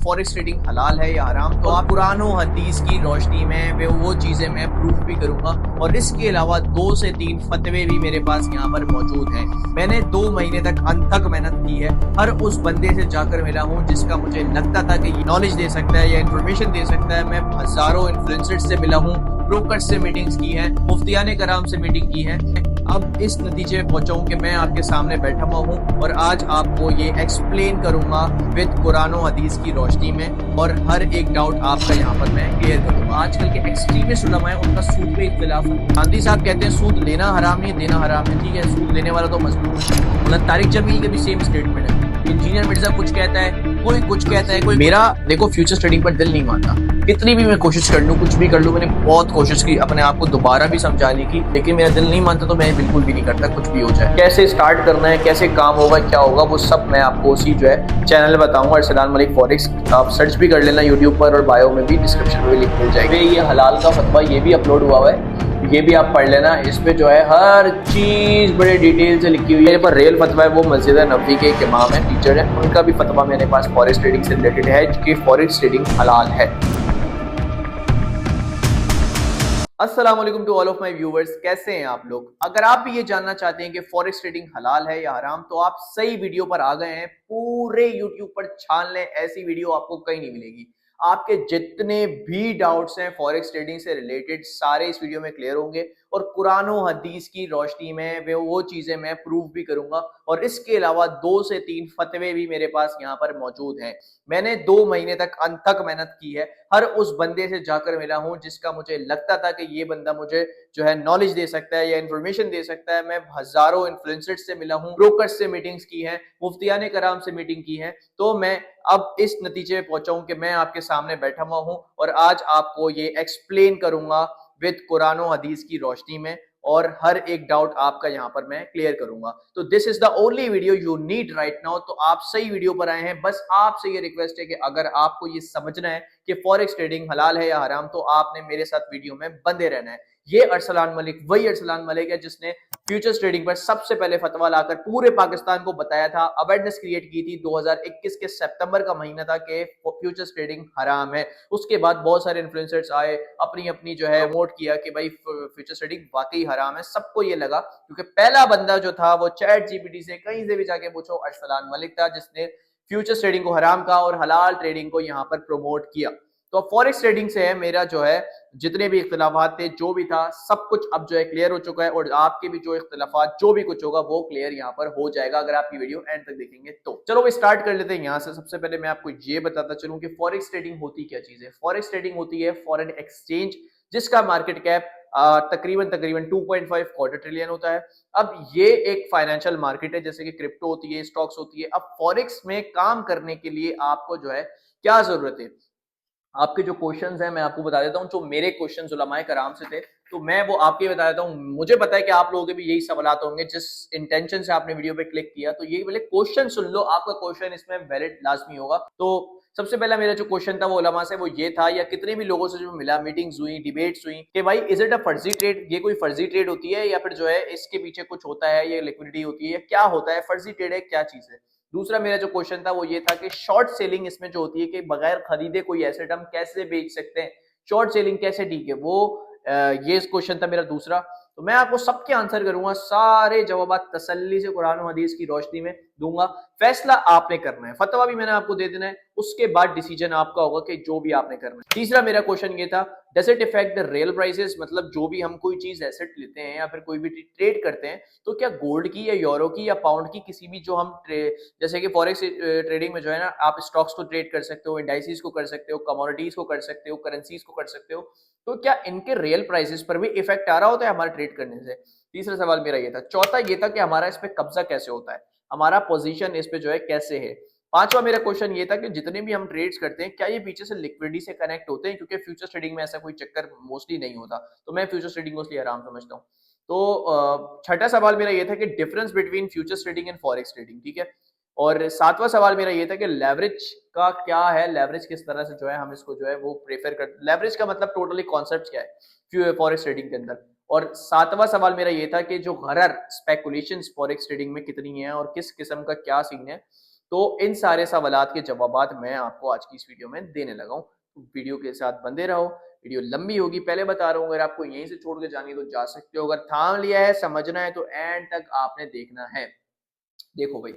Forex trading हलाल है या हराम, तो आप कुरान और हदीस की रोशनी में वो चीजें मैं प्रूफ भी करूंगा। और इसके अलावा 2 से 3 फतवे भी मेरे पास यहाँ पर मौजूद हैं। मैंने 2 महीने तक अनथक मेहनत की है, हर उस बंदे से जाकर मिला हूँ जिसका मुझे लगता था कि ये नॉलेज दे सकता है या इन्फॉर्मेशन दे सकता है। मैं हजारों इन्फ्लुएंसर्स से मिला हूँ, ब्रोकर्स से मीटिंग्स की है, मुफ्तियाने कराम से मीटिंग की है। अब इस नतीजे पहुंचा हूं कि मैं आपके सामने बैठा हुआ हूं और आज आपको ये एक्सप्लेन करूंगा विद कुरान और हदीस की रोशनी में, और हर एक डाउट आपका यहाँ पर मैं क्लियर करूंगा। आजकल के एक्सट्रीमिस्ट उलमा है, उनका सूद पे इख्तिलाफ है। गांधी साहब कहते हैं सूद लेना हराम नहीं, देना हराम है। ठीक है, सूद लेने वाला तो मजलूम है। मतलब तारिक जमील के भी सेम स्टेटमेंट है। इंजीनियर मिर्जा कुछ कहता है, कोई कुछ कहता है, कोई। मेरा देखो फ्यूचर ट्रेडिंग पर दिल नहीं मानता, कितनी भी मैं कोशिश कर लूं, कुछ भी कर लूं। मैंने बहुत कोशिश की अपने आप को दोबारा भी समझाने की, लेकिन मेरा दिल नहीं मानता, तो मैं बिल्कुल भी नहीं करता। कुछ भी हो जाए, कैसे स्टार्ट करना है, कैसे काम होगा, क्या होगा, वो सब मैं आपको उसी जो है चैनल बताऊंगा। अरसलान मलिक फॉरेक्स आप सर्च भी कर लेना यूट्यूब पर, और बायो में भी, डिस्क्रिप्शन में भी लिंक मिल जाएगी। ये हलाल का फतवा ये भी अपलोड हुआ है, ये भी आप पढ़ लेना। इस पे जो है हर चीज बड़े डिटेल से लिखी हुई है। मेरे पर रियल फतवा है, वो मस्जिद नबवी के एक इमाम है, टीचर है, उनका भी फतवा मेरे पास फॉरेक्स ट्रेडिंग से रिलेटेड है कि फॉरेक्स ट्रेडिंग हलाल है। अस्सलाम वालेकुम to all of my viewers, कैसे हैं आप लोग। अगर आप भी ये जानना चाहते हैं कि फॉरेक्स ट्रेडिंग हलाल है या हराम, तो आप सही वीडियो पर आ गए हैं। पूरे यूट्यूब पर छान लें, ऐसी वीडियो आपको कहीं नहीं मिलेगी। आपके जितने भी डाउट्स हैं फॉरेक्स ट्रेडिंग से रिलेटेड, सारे इस वीडियो में क्लियर होंगे, और कुरान और हदीस की रोशनी में वो चीजें मैं प्रूव भी करूंगा। और इसके अलावा 2 से 3 फतवे भी मेरे पास यहाँ पर मौजूद हैं। मैंने 2 महीने तक अनथक मेहनत की है, हर उस बंदे से जाकर मिला हूं जिसका मुझे लगता था कि ये बंदा मुझे जो है नॉलेज दे सकता है या इन्फॉर्मेशन दे सकता है। मैं हजारों इन्फ्लुएंसर्स से मिला हूं, ब्रोकर्स से मीटिंग्स की हैं, मुफ्तियाने कराम से मीटिंग की है। तो मैं अब इस नतीजे पे पहुंचा हूं कि मैं आपके सामने बैठा हुआ हूं और आज आपको ये एक्सप्लेन करूंगा विद कुरान और हदीस की रोशनी में, और हर एक डाउट आपका यहां पर मैं क्लियर करूंगा। तो this is the only video you need right now. तो आप सही वीडियो पर आए हैं। बस आपसे ये रिक्वेस्ट है कि अगर आपको ये समझना है कि फॉरेक्स ट्रेडिंग हलाल है या हराम, तो आपने मेरे साथ वीडियो में बंधे रहना है। ये अरसलान मलिक वही अरसलान मलिक है जिसने फ्यूचर्स ट्रेडिंग पर सबसे पहले फतवा लाकर पूरे पाकिस्तान को बताया था, अवेयरनेस क्रिएट की थी। 2021 के सितंबर का महीना था कि फ्यूचर्स ट्रेडिंग हराम है। उसके बाद बहुत सारे इन्फ्लुएंसर्स आए, अपनी अपनी जो है प्रमोट किया कि भाई फ्यूचर्स ट्रेडिंग वाकई हराम है। सबको ये लगा, क्योंकि पहला बंदा जो था वो चैट जीपीटी से कहीं से भी जाके पूछो, अरसलान मलिक था जिसने फ्यूचर्स ट्रेडिंग को हराम कहा और हलाल ट्रेडिंग को यहाँ पर प्रमोट किया। तो फॉरेक्स ट्रेडिंग से है मेरा जो है जितने भी इख्तिलाफात थे, जो भी था, सब कुछ अब जो है क्लियर हो चुका है, और आपके भी जो इख्तिलाफात, जो भी कुछ होगा वो क्लियर यहाँ पर हो जाएगा अगर आप ये वीडियो एंड तक देखेंगे तो। चलो वो स्टार्ट कर लेते हैं यहाँ से। सबसे पहले मैं आपको ये बताता चलूं कि फॉरेक्स ट्रेडिंग होती क्या चीज है। फॉरेक्स ट्रेडिंग होती है फॉरेन एक्सचेंज, जिसका मार्केट कैप तकरीबन तकरीबन 2.5 क्वार्टर ट्रिलियन होता है। अब ये एक फाइनेंशियल मार्केट है, जैसे कि क्रिप्टो होती है, स्टॉक्स होती है। अब फॉरेक्स में काम करने के लिए आपको जो है क्या जरूरत है, आपके जो क्वेश्चंस हैं मैं आपको बता देता हूं। जो मेरे क्वेश्चंस उलमाए कराम से थे, तो मैं वो आपके बता देता हूं। मुझे पता है कि आप लोगों के भी यही सवालात होंगे जिस इंटेंशन से आपने वीडियो पे क्लिक किया। तो ये पहले क्वेश्चन सुन लो, आपका क्वेश्चन इसमें वैलिड लाजमी होगा। तो सबसे पहला मेरा जो क्वेश्चन था वो उलमा से वो ये था, या कितने भी लोगों से जो मिला, मीटिंग्स हुई, डिबेट्स हुई, कि भाई इज इट अ फर्जी ट्रेड, ये कोई फर्जी ट्रेड होती है या फिर जो है इसके पीछे कुछ होता है, ये लिक्विडिटी होती है, या क्या होता है, फर्जी ट्रेड है, क्या चीज है। दूसरा मेरा जो क्वेश्चन था वो ये था कि शॉर्ट सेलिंग इसमें जो होती है कि बगैर खरीदे कोई एसेट हम कैसे बेच सकते हैं, शॉर्ट सेलिंग कैसे ठीक है, वो ये क्वेश्चन था मेरा दूसरा। तो मैं आपको सबके आंसर करूंगा, सारे जवाब तसल्ली से कुरान और हदीस की रोशनी में दूंगा। फैसला आपने करना है, फतवा भी मैंने आपको दे देना है, उसके बाद डिसीजन आपका होगा कि जो भी आपने करना है। तीसरा मेरा क्वेश्चन ये था, does it effect the real prices, मतलब जो भी हम कोई चीज एसेट लेते हैं या फिर कोई भी ट्रेड करते हैं, तो क्या गोल्ड की या यूरो की या पाउंड की, किसी भी जो हम जैसे कि फॉरेक्स ट्रेडिंग में जो है ना, आप स्टॉक्स को ट्रेड कर सकते हो, इंडाइसिस को कर सकते हो, कमोडिटीज को कर सकते हो, करेंसीज को कर सकते हो, तो क्या इनके रियल प्राइसेस पर भी इफेक्ट आ रहा होता है हमारे ट्रेड करने से। तीसरा सवाल मेरा ये था। चौथा ये था कि हमारा इस पे कब्जा कैसे होता है, हमारा पोजीशन इस पे जो है कैसे है। पांचवा मेरा क्वेश्चन ये था कि जितने भी हम ट्रेड्स करते हैं क्या ये पीछे से लिक्विडिटी से कनेक्ट होते हैं, क्योंकि फ्यूचर ट्रेडिंग में ऐसा कोई चक्कर मोस्टली नहीं होता, तो मैं फ्यूचर ट्रेडिंग मोस्टली आराम समझता हूँ। तो छठा सवाल मेरा ये था कि difference between future trading and forex trading, ठीक है। और सातवां सवाल मेरा ये था कि लेवरेज का क्या है, लेवरेज किस तरह से जो है हम इसको जो है वो प्रेफर कर, लेवरेज का मतलब टोटली कॉन्सेप्ट क्या है फॉरेक्स ट्रेडिंग के अंदर। और सातवां सवाल मेरा ये था कि जो गरर स्पेकुलेशंस फॉरेक्स ट्रेडिंग में कितनी है और किस किस्म का क्या सीन है। तो इन सारे सवालात के जवाबात मैं आपको आज की इस वीडियो में देने लगा हूँ। तो वीडियो के साथ बंधे रहो, वीडियो लंबी होगी, पहले बता रहा हूँ, अगर आपको यहीं से छोड़ के जानी है तो जा सकते हो, अगर थाम लिया है, समझना है तो एंड तक आपने देखना है। देखो भाई,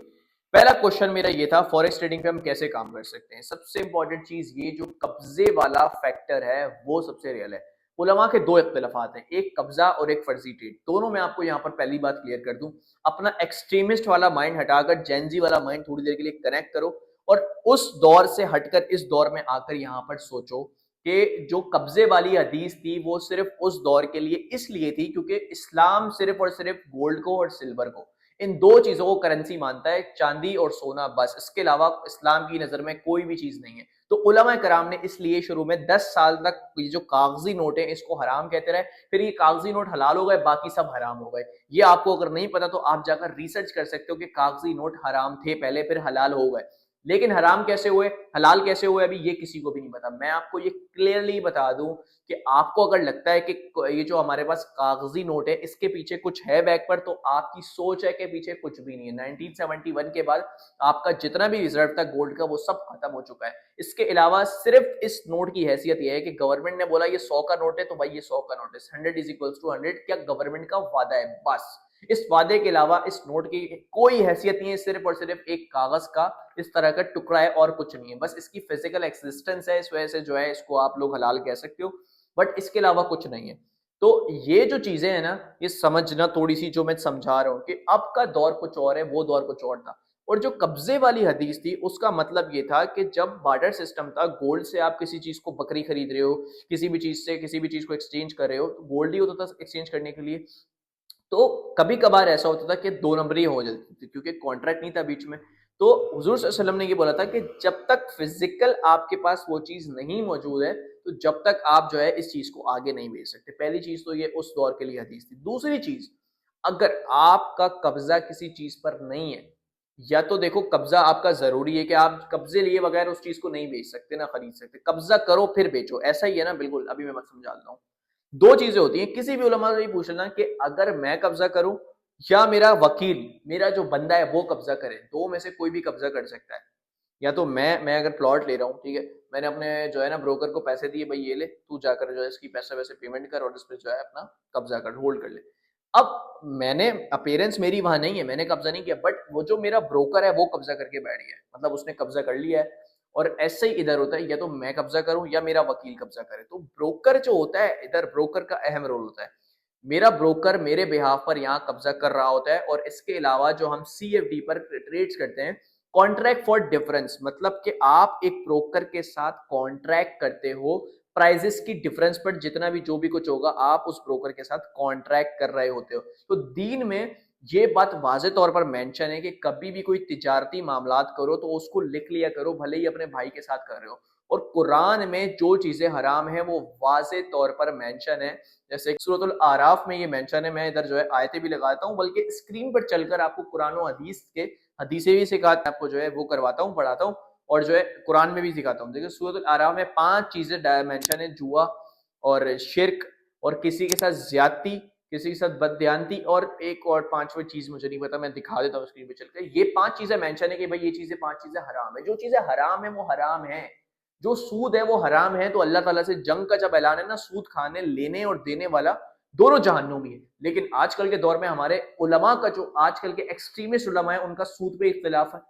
पहला क्वेश्चन मेरा ये था, फॉरेक्स ट्रेडिंग पे हम कैसे काम कर सकते हैं। सबसे इंपॉर्टेंट चीज, ये जो कब्जे वाला फैक्टर है वो सबसे रियल है। उलमा के दो इख्तिलाफात हैं, एक कब्जा और एक फर्जी ट्रेड। दोनों में आपको यहाँ पर पहली बात क्लियर कर दूं, अपना एक्सट्रीमिस्ट वाला माइंड हटाकर जेंजी वाला माइंड थोड़ी देर के लिए कनेक्ट करो और उस दौर से हटकर इस दौर में आकर यहाँ पर सोचो कि जो कब्जे वाली हदीस थी वो सिर्फ उस दौर के लिए इसलिए थी क्योंकि इस्लाम सिर्फ और सिर्फ गोल्ड को और सिल्वर को, इन दो चीजों को करेंसी मानता है, चांदी और सोना, बस। इसके अलावा इस्लाम की नजर में कोई भी चीज नहीं है। तो उलमा कराम ने इसलिए शुरू में 10 साल तक ये जो कागजी नोट है इसको हराम कहते रहे, फिर ये कागजी नोट हलाल हो गए, बाकी सब हराम हो गए। ये आपको अगर नहीं पता तो आप जाकर रिसर्च कर सकते हो कि कागजी नोट हराम थे पहले, फिर हलाल हो गए। लेकिन हराम कैसे हुए, हलाल कैसे हुए, अभी ये किसी को भी नहीं पता। मैं आपको ये क्लियरली बता दूं कि आपको अगर लगता है कि ये जो हमारे पास कागजी नोट है इसके पीछे कुछ है बैक पर, तो आपकी सोच है कि पीछे कुछ भी नहीं है। 1971 के बाद आपका जितना भी रिजर्व था गोल्ड का वो सब खत्म हो चुका है। इसके अलावा सिर्फ इस नोट की हैसियत यह है कि गवर्नमेंट ने बोला ये 100 का नोट है तो भाई ये 100 का नोट है, 100 इज इक्वल्स टू 100, क्या गवर्नमेंट का वादा है, बस। इस वादे के अलावा इस नोट की कोई हैसियत नहीं है, सिर्फ और सिर्फ एक कागज का इस तरह का टुकड़ा है और कुछ नहीं है, बस इसकी फिजिकल एक्सिस्टेंस है, इस वजह से जो है इसको आप लोग हलाल कह सकते हो, बट इसके अलावा कुछ नहीं है। तो ये जो चीजें हैं ना, ये समझना थोड़ी सी, जो मैं समझा रहा हूं कि अब का दौर कुछ और है, वो दौर कुछ और था। और जो कब्जे वाली हदीस थी उसका मतलब ये था कि जब बार्टर सिस्टम था, गोल्ड से आप किसी चीज को बकरी खरीद रहे हो, किसी भी चीज से किसी भी चीज को एक्सचेंज कर रहे हो, तो गोल्ड ही होता था एक्सचेंज करने के लिए। तो कभी कभार ऐसा होता था कि दो नंबरी हो जाती थी क्योंकि कॉन्ट्रैक्ट नहीं था बीच में। तो हुजूर सल्लल्लाहु अलैहि वसल्लम ने ये बोला था कि जब तक फिजिकल आपके पास वो चीज नहीं मौजूद है तो जब तक आप जो है इस चीज को आगे नहीं भेज सकते। पहली चीज तो ये उस दौर के लिए हदीस थी। दूसरी चीज, अगर आपका कब्जा किसी चीज पर नहीं है, या तो देखो कब्जा आपका जरूरी है कि आप कब्जे लिए बगैर उस चीज को नहीं बेच सकते ना खरीद सकते, कब्जा करो फिर बेचो, ऐसा ही है ना, बिल्कुल। अभी मैं समझा देता हूँ। दो चीजें होती हैं, किसी भी उलमा से ये पूछ लेना कि अगर मैं कब्जा करूं या मेरा वकील, मेरा जो बंदा है वो कब्जा करे, दो में से कोई भी कब्जा कर सकता है। या तो मैं अगर प्लॉट ले रहा हूँ, ठीक है, मैंने अपने जो है ना ब्रोकर को पैसे दिए, भाई ये ले तू जाकर जो है इसकी पैसे वैसे पेमेंट कर और इस पे जो है अपना कब्जा कर, होल्ड कर ले। अब मैंने अपीयरेंस मेरी वहां नहीं है, मैंने कब्जा नहीं किया, बट वो जो मेरा ब्रोकर है वो कब्जा करके बैठ गया है, मतलब उसने कब्जा कर लिया है। और ऐसे ही इधर होता है, या तो मैं कब्जा करूं या मेरा वकील कब्जा करे। तो ब्रोकर जो होता है इधर, ब्रोकर का अहम रोल होता है। मेरा ब्रोकर मेरे बिहाफ पर यहाँ कब्जा कर रहा होता है। और इसके अलावा जो हम सीएफडी पर ट्रेड्स करते हैं, कॉन्ट्रैक्ट फॉर डिफरेंस, मतलब कि आप एक ब्रोकर के साथ कॉन्ट्रैक्ट करते हो, प्राइजेस की डिफरेंस पर जितना भी जो भी कुछ होगा आप उस ब्रोकर के साथ कॉन्ट्रैक्ट कर रहे होते हो। तो दीन में ये बात वाजे तौर पर मेंशन है कि कभी भी कोई तिजारती मामलात करो तो उसको लिख लिया करो, भले ही अपने भाई के साथ कर रहे हो। और कुरान में जो चीजें हराम है वो वाजे तौर पर मेंशन है, जैसे सूरतुल आराफ में ये मेंशन है। मैं इधर जो है आयतें भी लगाता हूँ, बल्कि स्क्रीन पर चलकर आपको कुरान और हदीस के हदीसें भी सिखाता आपको जो है वो करवाता हूँ, पढ़ाता हूँ, और जो है कुरान में भी सिखाता हूँ। देखिए सूरतुल आराफ में 5 चीजें मेंशन है, जुआ और शिर्क और किसी के साथ ज्यादती, किसी के साथ बदध्यानती, और एक और पांचवी चीज मुझे नहीं पता, मैं दिखा देता हूँ स्क्रीन पे चलकर। ये 5 चीजें मेंशन है कि भाई ये चीजें 5 चीजें हराम है। जो चीजें हराम है वो हराम है, जो सूद है वो हराम है। तो अल्लाह ताला से जंग का जब ऐलान है ना, सूद खाने लेने और देने वाला दोनों जहन्नुमी है। लेकिन आजकल के दौर में हमारे उलमा का, जो आजकल के एक्सट्रीमिस्ट उलमा है, उनका सूद पे इख्तिलाफ है।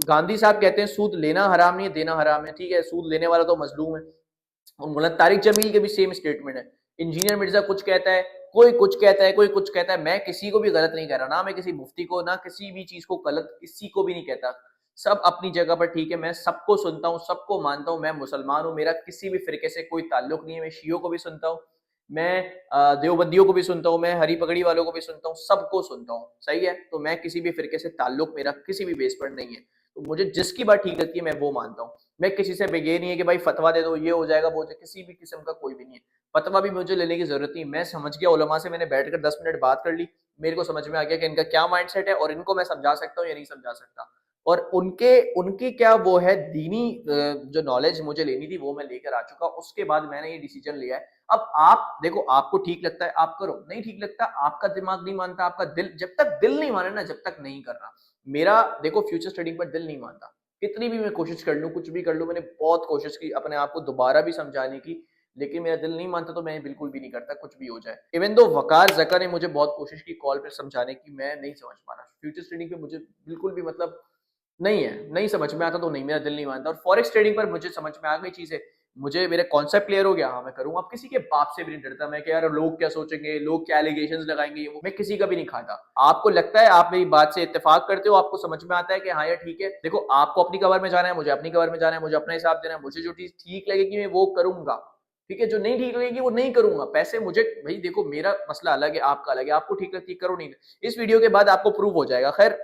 गांधी साहब कहते हैं सूद लेना हराम नहीं है, देना हराम है, ठीक है, सूद लेने वाला तो मजलूम है। और मौलाना तारिक जमील के भी सेम स्टेटमेंट है। इंजीनियर मिर्जा कुछ कहता है, कोई कुछ कहता है, कोई कुछ कहता है। मैं किसी को भी गलत नहीं कह रहा, ना मैं किसी मुफ्ती को, ना किसी भी चीज को गलत किसी को भी नहीं कहता। सब अपनी जगह पर ठीक है, मैं सबको सुनता हूँ, सबको मानता हूँ। मैं मुसलमान हूँ, मेरा किसी भी फिरके से कोई ताल्लुक नहीं है। मैं शियों को भी सुनता हूँ, मैं देवबंदियों को भी सुनता हूँ, मैं हरी पगड़ी वालों को भी सुनता हूँ, सबको सुनता हूँ, सही है। तो मैं किसी भी फिरके से ताल्लुक मेरा किसी भी बेस पर नहीं है। तो मुझे जिसकी बात ठीक लगती है मैं वो मानता हूँ। मैं किसी से ये नहीं है कि भाई फतवा दे दो ये हो जाएगा वो हो जाएगा, किसी भी किस्म का कोई भी नहीं है। फतवा भी मुझे लेने की जरूरत नहीं। मैं समझ गया, उलमा से मैंने बैठकर 10 मिनट बात कर ली, मेरे को समझ में आ गया कि इनका क्या माइंडसेट है और इनको मैं समझा सकता हूँ या नहीं समझा सकता। और उनके उनकी क्या वो है दीनी जो नॉलेज मुझे लेनी थी वो मैं लेकर आ चुका। उसके बाद मैंने ये डिसीजन लिया है। अब आप देखो, आपको ठीक लगता है आप करो, नहीं ठीक लगता आपका दिमाग नहीं मानता, आपका दिल, जब तक दिल नहीं माने ना जब तक नहीं करना। मेरा देखो फ्यूचर्स ट्रेडिंग पर दिल नहीं मानता, कितनी भी मैं कोशिश कर लूँ, कुछ भी कर लूँ, मैंने बहुत कोशिश की अपने आप को दोबारा भी समझाने की, लेकिन मेरा दिल नहीं मानता तो मैं बिल्कुल भी नहीं करता, कुछ भी हो जाए। इवन दो वकार ज़का ने मुझे बहुत कोशिश की कॉल पे समझाने की, मैं नहीं समझ पा रहा। फ्यूचर्स ट्रेडिंग पे मुझे बिल्कुल भी मतलब नहीं है, नहीं समझ में आता तो नहीं, मेरा दिल नहीं मानता। और फॉरेक्स ट्रेडिंग पर मुझे समझ में आ गई चीज़ें, मुझे मेरा कॉन्सेप्ट क्लियर हो गया, हाँ, मैं करूँगा। अब किसी के बाप से भी नहीं डरता मैं कि यार लोग क्या सोचेंगे, लोग क्या एलिगेशंस लगाएँगे, ये वो, मैं किसी का भी नहीं खाता। आपको लगता है आप मेरी बात से इत्तेफ़ाक करते हो, आपको समझ में आता है कि हाँ यार ठीक है, देखो आपको अपनी कवर में जाना है, मुझे अपनी कवर में जाना है, मुझे अपना हिसाब देना है, मुझे जो चीज़ ठीक लगेगी मैं वो करूँगा, ठीक है? जो नहीं ठीक लगेगी वो नहीं करूँगा। पैसे मुझे भई देखो मेरा मसला अलग है, आपका अलग है, आपको ठीक लगती है करो, नहीं इस वीडियो के बाद आपको प्रूव हो जाएगा। खैर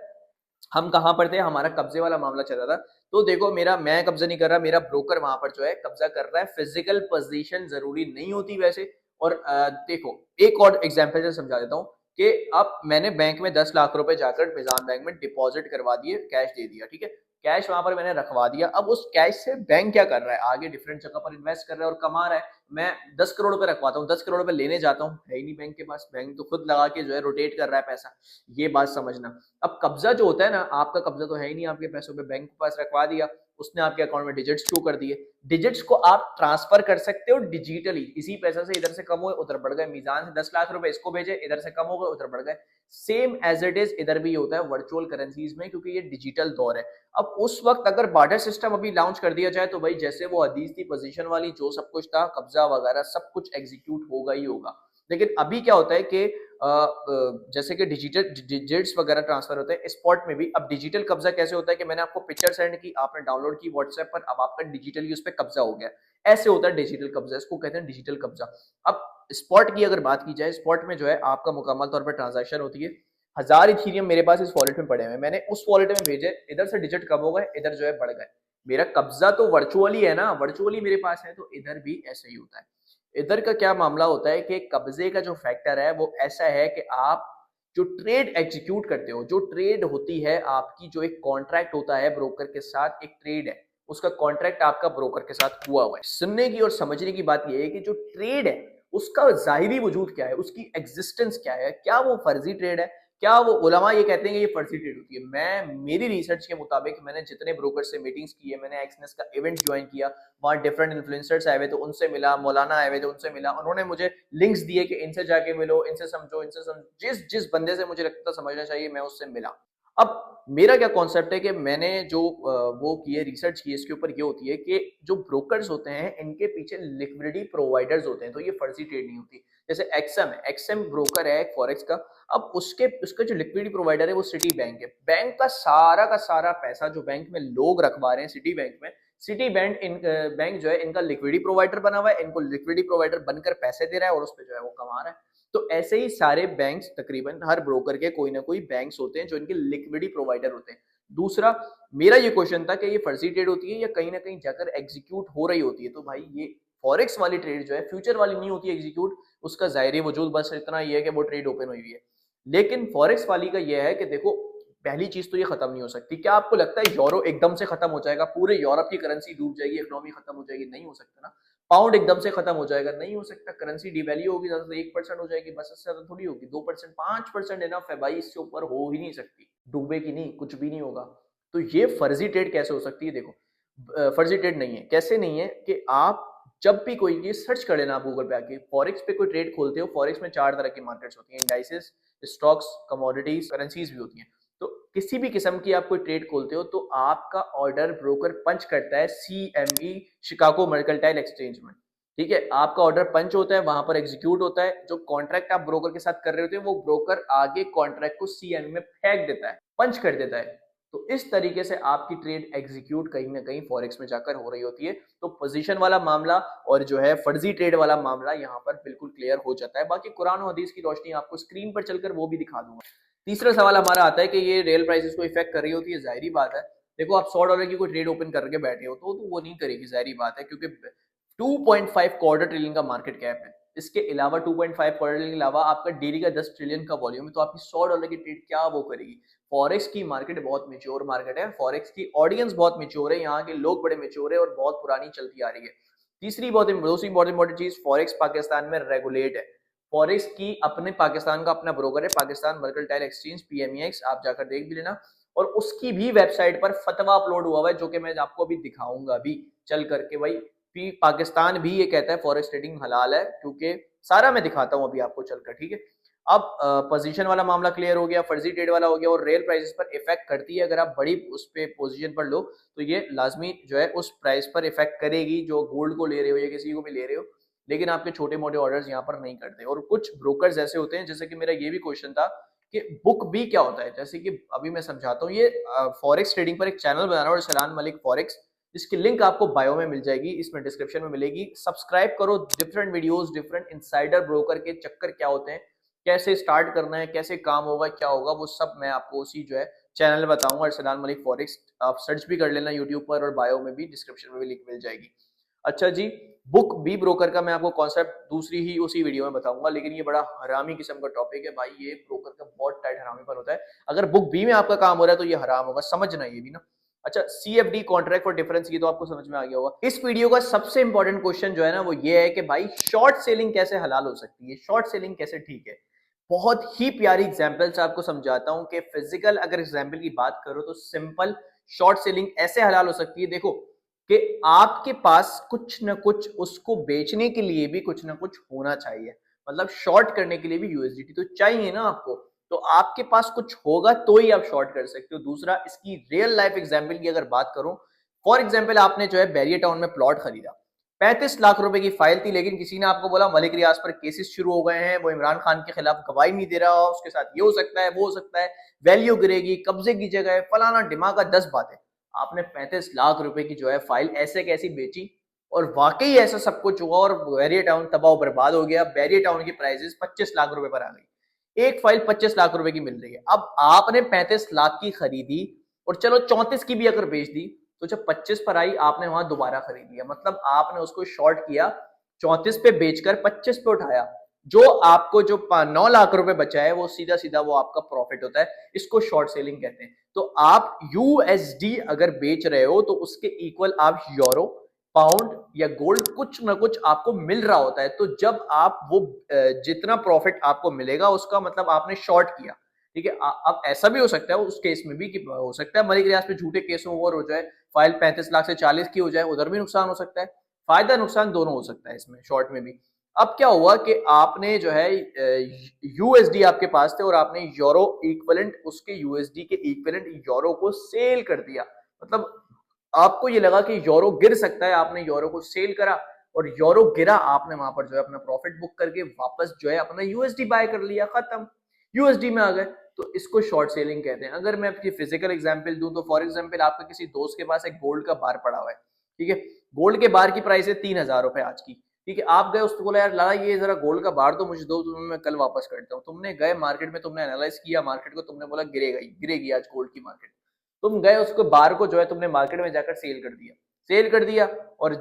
हम कहाँ पर थे, हमारा कब्जे वाला मामला चल रहा था। तो देखो मेरा मैं कब्जा नहीं कर रहा, मेरा ब्रोकर वहां पर जो है कब्जा कर रहा है। फिजिकल पोजीशन जरूरी नहीं होती वैसे। और देखो एक और एग्जांपल से समझा देता हूँ कि अब मैंने बैंक में 10 लाख रुपए जाकर निजाम बैंक में डिपॉजिट करवा दिए, कैश दे दिया, ठीक है। कैश वहां पर मैंने रखवा दिया। अब उस कैश से बैंक क्या कर रहा है, आगे डिफरेंट जगह पर इन्वेस्ट कर रहा है और कमा रहा है। मैं 10 करोड़ रुपए रखवाता हूँ, 10 करोड़ रुपए लेने जाता हूँ, है ही नहीं बैंक के पास, बैंक तो खुद लगा के जो है रोटेट कर रहा है पैसा। ये बात समझना। अब कब्जा जो होता है ना, आपका कब्जा तो है ही नहीं आपके पैसों पे, बैंक के पास रखवा दिया, उसने आपके अकाउंट में डिजिट्स शो कर दिए। डिजिट्स को आप ट्रांसफर कर सकते हो डिजिटली, इसी पैसे से इधर से कम हुए उधर बढ़ गए, मीजान से 10 लाख रुपए इसको भेजे, इधर से कम हो गए उधर बढ़ गए। सेम एज इट इज इधर भी होता है वर्चुअल करेंसीज में, क्योंकि ये डिजिटल दौर है। अब उस वक्त अगर बार्टर सिस्टम अभी लॉन्च कर दिया जाए तो भाई जैसे वो हदीस थी पोजीशन वाली, जो सब कुछ था कब्जा वगैरह सब कुछ एग्जीक्यूट होगा ही होगा। लेकिन अभी क्या होता है कि जैसे कि डिजिटल डिजिट्स वगैरह ट्रांसफर होते हैं स्पॉट में भी। अब डिजिटल कब्जा कैसे होता है कि मैंने आपको पिक्चर सेंड की, आपने डाउनलोड की व्हाट्सएप पर, अब आपका डिजिटली उस पर कब्जा हो गया। ऐसे होता है डिजिटल कब्जा, इसको कहते हैं डिजिटल कब्जा। अब स्पॉट की अगर बात की जाए, स्पॉट में जो है आपका मुकम्मल तौर पर ट्रांजेक्शन होती है। 1000 इथीरियम मेरे पास इस वॉलेट में पड़े हुए, मैंने उस वॉलेट में भेजे, इधर से डिजिट कम हो गए, इधर जो है बढ़ गए। मेरा कब्जा तो वर्चुअली है ना, वर्चुअली मेरे पास है, तो इधर भी ऐसे ही होता है। इधर का क्या मामला होता है कि कब्जे का जो फैक्टर है वो ऐसा है कि आप जो ट्रेड एग्जीक्यूट करते हो, जो ट्रेड होती है आपकी, जो एक कॉन्ट्रैक्ट होता है ब्रोकर के साथ, एक ट्रेड है, उसका कॉन्ट्रैक्ट आपका ब्रोकर के साथ हुआ हुआ है। सुनने की और समझने की बात यह है कि जो ट्रेड है उसका जाहिरी वजूद क्या है, उसकी एग्जिस्टेंस क्या है, क्या वो फर्जी ट्रेड है, क्या वो उलमा ये कहते हैं कि ये फर्जी ट्रेड होती है। मैं मेरी रिसर्च के मुताबिक मैंने जितने ब्रोकर से मीटिंग्स की है, मैंने एक्सनेस का इवेंट ज्वाइन किया, वहाँ डिफरेंट इन्फ्लुएंसर्स आए हुए थे, उनसे मिला, मौलाना आए हुए थे, उनसे मिला, उन्होंने मुझे लिंक्स दिए कि इनसे जाके मिलो, इनसे समझो, इनसे समझो। जिस जिस बंदे से मुझे लगता था समझना चाहिए मैं उससे मिला। अब मेरा क्या कॉन्सेप्ट है कि मैंने जो वो की है, रिसर्च की है इसके ऊपर, ये होती है कि जो ब्रोकर्स होते हैं इनके पीछे लिक्विडिटी प्रोवाइडर्स होते हैं, तो ये फर्जी ट्रेड नहीं होती। जैसे एक्सएम है, एक्सएम ब्रोकर है फॉरेक्स का। अब उसके उसका जो लिक्विडिटी प्रोवाइडर है वो सिटी बैंक है। बैंक का सारा पैसा जो बैंक में लोग रखवा रहे हैं सिटी बैंक में, सिटी बैंक बैंक जो है इनका लिक्विडिटी प्रोवाइडर बना हुआ है, इनको लिक्विडिटी प्रोवाइडर बनकर पैसे दे रहा है और उस पर जो है वो कमा रहा है। तो ऐसे ही सारे बैंक्स, तकरीबन हर ब्रोकर के कोई ना कोई बैंक्स होते हैं जो इनके लिक्विडिटी प्रोवाइडर होते हैं। दूसरा, मेरा ये क्वेश्चन था कि ये फर्जी ट्रेड होती है या कहीं ना कहीं जाकर एग्जीक्यूट हो रही होती है। तो भाई ये फॉरेक्स वाली ट्रेड जो है फ्यूचर वाली नहीं होती एग्जीक्यूट, उसका जाहिर वजूद बस इतना ही है कि वो ट्रेड ओपन हुई हुई है। लेकिन फॉरेक्स वाली का यह है कि देखो पहली चीज तो ये खत्म नहीं हो सकती। क्या आपको लगता है यूरो एकदम से खत्म हो जाएगा, पूरे यूरोप की करेंसी डूब जाएगी, इकोनॉमी खत्म हो जाएगी? नहीं हो सकता ना। पाउंड एकदम से खत्म हो जाएगा? नहीं हो सकता। करेंसी डिवैल्यू होगी, ज्यादा से 1% हो जाएगी, बस इससे ज्यादा थोड़ी होगी। 2%, 5% इनफ है भाई, इससे ऊपर हो ही नहीं सकती। डूबेगी नहीं, कुछ भी नहीं होगा। तो ये फर्जी ट्रेड कैसे हो सकती है? देखो फर्जी ट्रेड नहीं है। कैसे नहीं है कि आप जब भी कोई ये सर्च कर लेना आप गूगल पे आके, फॉरेक्स पे कोई ट्रेड खोलते हो, फॉरेक्स में 4 तरह की मार्केट्स होती हैं, इंडाइसेस, स्टॉक्स, कमोडिटीज, करेंसीज भी होती हैं। तो किसी भी किस्म की आप कोई ट्रेड खोलते हो तो आपका ऑर्डर ब्रोकर पंच करता है CME, शिकागो मर्केंटाइल एक्सचेंज में। ठीक है, आपका ऑर्डर पंच होता है, वहां पर एग्जीक्यूट होता है। जो कॉन्ट्रैक्ट आप ब्रोकर के साथ कर रहे होते हैं वो ब्रोकर आगे कॉन्ट्रैक्ट को CME में फेंक देता है, पंच कर देता है। तो इस तरीके से आपकी ट्रेड एग्जीक्यूट कहीं ना कहीं फॉरेक्स में जाकर हो रही होती है। तो पोजीशन वाला मामला और जो है फर्जी ट्रेड वाला मामला यहाँ पर बिल्कुल क्लियर हो जाता है। बाकी कुरान और हदीस की रोशनी आपको स्क्रीन पर चलकर वो भी दिखा दूंगा। तीसरा सवाल हमारा आता है कि ये रियल प्राइसेस को इफेक्ट कर रही होती है। जाहिर बात है, देखो आप $100 की कोई ट्रेड ओपन करके बैठे हो तो वो नहीं करेगी, जाहिर बात है, क्योंकि 2.5 क्वार्टर ट्रिलियन का मार्केट कैप है। इसके अलावा 2.5 क्वार्टर ट्रिलियन के अलावा आपका डेली का 10 ट्रिलियन का वॉल्यूम है, तो आपकी $100 की ट्रेड क्या वो करेगी? फॉरेक्स की मार्केट बहुत मेच्योर मार्केट है, फॉरेक्स की ऑडियंस बहुत मेच्योर है, यहाँ के लोग बड़े मेच्योर है और बहुत पुरानी चलती आ रही है। दूसरी बहुत इंपॉर्टेंट चीज, फॉरेक्स पाकिस्तान में रेगुलेट है। फॉरेक्स की अपने पाकिस्तान का अपना ब्रोकर है, पाकिस्तान मर्केंटाइल एक्सचेंज, PMEX, आप जाकर देख भी लेना। और उसकी भी वेबसाइट पर फतवा अपलोड हुआ है, जो कि मैं आपको अभी दिखाऊंगा भी चल करके। भाई पाकिस्तान भी ये कहता है फॉरेक्स ट्रेडिंग हलाल है, क्योंकि सारा मैं दिखाता हूं अभी आपको चलकर, ठीक है। अब पोजीशन वाला मामला क्लियर हो गया, फर्जी ट्रेड वाला हो गया, और रियल प्राइसेस पर इफेक्ट करती है। अगर आप बड़ी उस पे पोजीशन पर लो तो ये लाजमी जो है उस प्राइस पर इफेक्ट करेगी, जो गोल्ड को ले रहे हो या किसी को भी ले रहे हो, लेकिन आपके छोटे मोटे ऑर्डर्स यहाँ पर नहीं करते। और कुछ ब्रोकर्स ऐसे होते हैं, जैसे कि मेरा ये भी क्वेश्चन था कि बुक बी क्या होता है, जैसे कि अभी मैं समझाता हूँ। ये फॉरेक्स ट्रेडिंग पर एक चैनल बना रहा हूँ, अरसलान मलिक फॉरेक्स, इसकी लिंक आपको बायो में मिल जाएगी, इसमें डिस्क्रिप्शन में मिलेगी। सब्सक्राइब करो, different videos, different insider broker के चक्कर क्या होते हैं, कैसे स्टार्ट करना है, कैसे काम होगा, क्या होगा, वो सब मैं आपको उसी जो है चैनल बताऊंगा, अरसलान मलिक फॉरेक्स। आप सर्च भी कर लेना यूट्यूब पर, और बायो में भी, डिस्क्रिप्शन में भी लिंक मिल जाएगी। अच्छा जी, बुक बी ब्रोकर का मैं आपको कॉन्सेप्ट दूसरी ही उसी वीडियो में बताऊंगा, लेकिन ये बड़ा हरामी किस्म का टॉपिक है भाई, ये ब्रोकर का बहुत टाइट हरामी पर होता है। अगर बुक बी में आपका काम हो रहा है तो ये हराम होगा, समझना ये भी ना। अच्छा, सीएफडी कॉन्ट्रैक्ट फॉर डिफरेंस, ये तो आपको समझ में आ गया होगा। इस वीडियो का सबसे इंपॉर्टेंट क्वेश्चन जो है ना, वो ये है कि भाई शॉर्ट सेलिंग कैसे हलाल हो सकती है, शॉर्ट सेलिंग कैसे ठीक है। बहुत ही प्यारी एग्जांपल से आपको समझाता हूं कि फिजिकल अगर एग्जांपल की बात करो तो सिंपल शॉर्ट सेलिंग ऐसे हलाल हो सकती है। देखो कि आपके पास कुछ ना कुछ उसको बेचने के लिए भी कुछ ना कुछ होना चाहिए, मतलब शॉर्ट करने के लिए भी यूएसडीटी तो चाहिए ना आपको, तो आपके पास कुछ होगा तो ही आप शॉर्ट कर सकते हो। दूसरा, इसकी रियल लाइफ एग्जांपल की अगर बात करूं, फॉर एग्जांपल आपने जो है बैरियर टाउन में प्लॉट खरीदा, 35 लाख रुपए की फाइल थी, लेकिन किसी ने आपको बोला मलिक रियाज पर केसेस शुरू हो गए हैं, वो इमरान खान के खिलाफ गवाही नहीं दे रहा, उसके साथ ये हो सकता है, वो हो सकता है, वैल्यू गिरेगी, कब्जे की जगह है, फलाना दिमाग का 10 बातें। आपने 35 लाख रुपए की जो है फाइल ऐसे कैसी बेची, और वाकई ऐसा सब कुछ हुआ, और बैरियर टाउन तबाह बर्बाद हो गया। बैरियर टाउन की प्राइसेस 25 लाख रुपए पर आ गई, एक फाइल 25 लाख रुपए की मिल रही है। अब आपने 35 लाख की खरीदी, और चलो 34 की भी अगर बेच दी, तो जब 25 पर आई आपने वहां दोबारा खरीद लिया, मतलब आपने उसको शॉर्ट किया, 34 पे बेचकर 25 पे उठाया। जो आपको जो 9 लाख रुपए बचा है, वो सीधा सीधा वो आपका प्रॉफिट होता है, इसको शॉर्ट सेलिंग कहते हैं। तो आप यूएसडी अगर बेच रहे हो तो उसके इक्वल आप यूरो, पाउंड या गोल्ड कुछ ना कुछ आपको मिल रहा होता है। तो जब आप वो जितना प्रॉफिट आपको मिलेगा उसका मतलब आपने शॉर्ट किया, ठीक है। अब ऐसा भी हो सकता है उस केस में भी कि हो सकता है मलिक रियाज पे झूठे केस ओवर हो जाए, फाइल 35 लाख से 40 की हो जाए, उधर भी नुकसान हो सकता है। फायदा नुकसान दोनों हो सकता है इसमें, शॉर्ट में भी। अब क्या हुआ कि आपने जो है यूएसडी आपके पास थे, और आपने यूरो इक्विवेलेंट, उसके यूएसडी के इक्विवेलेंट यूरो को सेल कर दिया। मतलब आपको ये लगा कि यूरो गिर सकता है, आपने यूरो को सेल करा, और यूरो गिरा, आपने वहां पर जो है अपना प्रॉफिट बुक करके वापस जो है अपना यूएसडी बाय कर लिया, खत्म, यूएसडी में आ गए। तो इसको शॉर्ट सेलिंग कहते हैं। अगर मैं आपकी फिजिकल एग्जांपल दूं, तो फॉर एग्जांपल आपका किसी दोस्त के पास एक गोल्ड का बार पड़ा हुआ है, ठीक है। गोल्ड के बार की प्राइस है 3,000 रुपए आज की, ठीक है। आप गए, उसको बोला यार लाला ये जरा गोल्ड का बार तो मुझे दो, तुम्हें मैं कल वापस करता हूँ। तुमने गए मार्केट में, तुमने एनालाइज किया मार्केट को, तुमने बोला गिरेगा ही, गिरेगी आज गोल्ड की मार्केट। तुम गए, उसको बार को जो है तुमने मार्केट में जाकर सेल कर दिया, सेल कर दिया, और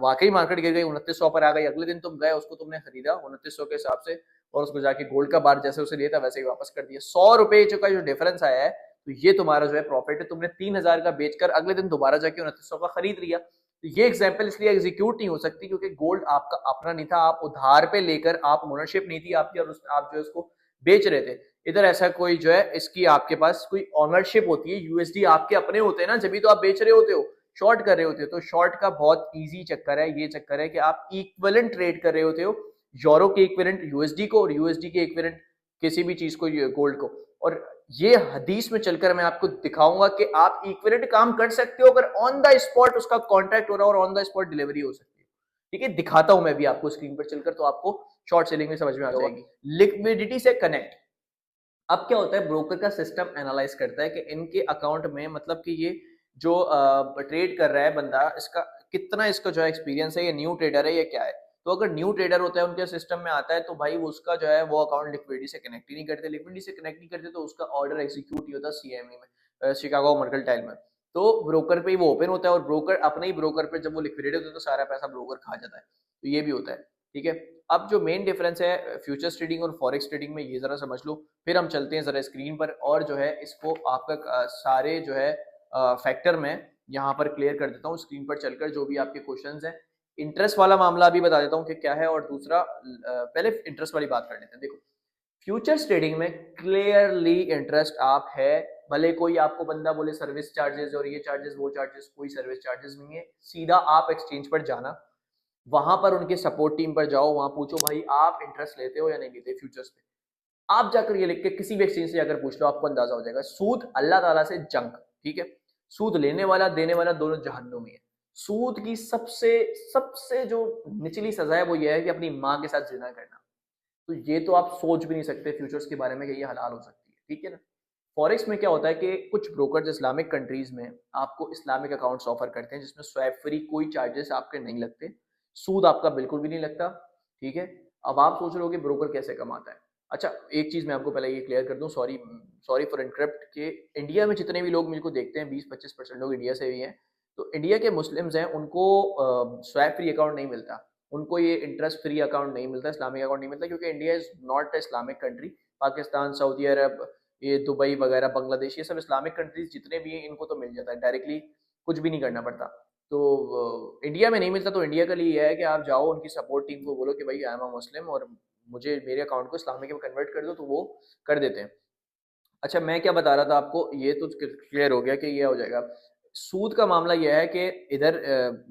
वाकई मार्केट गिर गई, 2900 पर आ गई। अगले दिन तुम गए, उसको तुमने खरीदा 2900 के हिसाब से, और उसको जाके गोल्ड का बार जैसे उसे लिया था वैसे ही वापस कर दिया। 100 रुपए का जो डिफरेंस आया है, तो ये तुम्हारा जो है प्रॉफिट है। तुमने 3,000 का बेचकर अगले दिन दोबारा जाके 2900 का खरीद लिया। तो ये एग्जाम्पल इसलिए एग्जीक्यूट नहीं हो सकती क्योंकि गोल्ड आपका अपना नहीं था, आप उधार पे लेकर, आप ओनरशिप नहीं थी आपकी, और आप जो है उसको बेच रहे थे। इधर ऐसा कोई जो है इसकी आपके पास कोई ओनरशिप होती है, यूएसडी आपके अपने होते हैं ना, जब भी तो आप बेच रहे होते हो, शॉर्ट कर रहे होते हो। तो शॉर्ट का बहुत इजी चक्कर है, ये चक्कर है कि आप इक्विवेलेंट ट्रेड कर रहे होते हो, यूरो के इक्विवेलेंट यूएसडी को, और यूएसडी के इक्विवेलेंट किसी भी चीज को, गोल्ड को। और ये हदीस में चलकर मैं आपको दिखाऊंगा कि आप इक्विवेलेंट काम कर सकते हो अगर ऑन द स्पॉट उसका कॉन्ट्रैक्ट हो रहा है और ऑन द स्पॉट डिलीवरी हो सकती है, ठीक है। दिखाता हूं मैं भी आपको स्क्रीन पर चलकर, तो आपको शॉर्ट सेलिंग में समझ में आ जाएगी। लिक्विडिटी से कनेक्ट। अब क्या होता है, ब्रोकर का सिस्टम एनालाइज करता है कि इनके अकाउंट में, मतलब कि ये जो ट्रेड कर रहा है बंदा, इसका कितना, इसका जो है एक्सपीरियंस है, ये न्यू ट्रेडर है, ये क्या है। तो अगर न्यू ट्रेडर होता है उनके सिस्टम में आता है, तो भाई वो उसका जो है वो अकाउंट लिक्विडिटी से कनेक्ट ही नहीं करते, लिक्विडिटी से कनेक्ट नहीं करते, तो उसका ऑर्डर एग्जीक्यूट ही होता सीएमई में, शिकागो मर्केंटाइल में। तो ब्रोकर पे ही वो ओपन होता है, और ब्रोकर अपने ही ब्रोकर पे जब वो लिक्विडेट होता है तो सारा पैसा ब्रोकर खा जाता है। तो ये भी होता है, ठीक है। अब जो मेन डिफरेंस है फ्यूचर्स ट्रेडिंग और फॉरेक्स ट्रेडिंग में, ये जरा समझ लो, फिर हम चलते हैं जरा स्क्रीन पर, और जो है इसको आपका सारे जो है फैक्टर में यहाँ पर क्लियर कर देता हूँ स्क्रीन पर चलकर, जो भी आपके क्वेश्चंस हैं। इंटरेस्ट वाला मामला अभी बता देता हूँ कि क्या है, और दूसरा पहले इंटरेस्ट वाली बात कर लेते हैं। देखो, फ्यूचर्स ट्रेडिंग में क्लियरली इंटरेस्ट आप है भले कोई आपको बंदा बोले सर्विस चार्जेस और ये चार्जेस वो चार्जेस, कोई सर्विस चार्जेस नहीं है। सीधा आप एक्सचेंज पर जाना, वहां पर उनके सपोर्ट टीम पर जाओ, वहां पूछो भाई आप इंटरेस्ट लेते हो या नहीं लेते फ्यूचर्स पे। आप जाकर ये लिख के किसी भी एक्सचेंज से अगर पूछ लो, आपको अंदाजा हो जाएगा। सूद अल्लाह ताला से जंग, ठीक है। सूद लेने वाला देने वाला दोनों जहन्नुमी है। सूद की सबसे सबसे जो निचली सजा है वो ये है कि अपनी माँ के साथ जिना करना। तो ये तो आप सोच भी नहीं सकते फ्यूचर्स के बारे में कि ये हलाल हो सकती है, ठीक है ना। फॉरेक्स में क्या होता है कि कुछ ब्रोकर्स इस्लामिक कंट्रीज में आपको इस्लामिक अकाउंट्स ऑफर करते हैं जिसमें स्वैप फ्री, कोई चार्जेस आपके नहीं लगते, सूद आपका बिल्कुल भी नहीं लगता, ठीक है। अब आप सोच रहे हो कि ब्रोकर कैसे कमाता है। अच्छा, एक चीज मैं आपको पहले ये क्लियर कर दूं, सॉरी सॉरी फॉर इंटरप्ट, के इंडिया में जितने भी लोग मेरे को देखते हैं 20-25% लोग इंडिया से भी हैं। तो इंडिया के मुस्लिम्स हैं, उनको स्वैप फ्री अकाउंट नहीं मिलता, उनको ये इंटरेस्ट फ्री अकाउंट नहीं मिलता, इस्लामिक अकाउंट नहीं मिलता, क्योंकि India is not Islamic country. Pakistan, Saudi Arab, ये दुबई वगैरह, बांग्लादेश, ये सब इस्लामिक कंट्रीज जितने भी हैं इनको तो मिल जाता है डायरेक्टली, कुछ भी नहीं करना पड़ता। तो इंडिया में नहीं मिलता, तो इंडिया के लिए यह है कि आप जाओ उनकी सपोर्ट टीम को बोलो कि भाई आई एम अ मुस्लिम और मुझे मेरे अकाउंट को इस्लामिक में कन्वर्ट कर दो, तो वो कर देते हैं। अच्छा, मैं क्या बता रहा था आपको, ये तो क्लियर हो गया कि ये हो जाएगा। सूद का मामला यह है कि इधर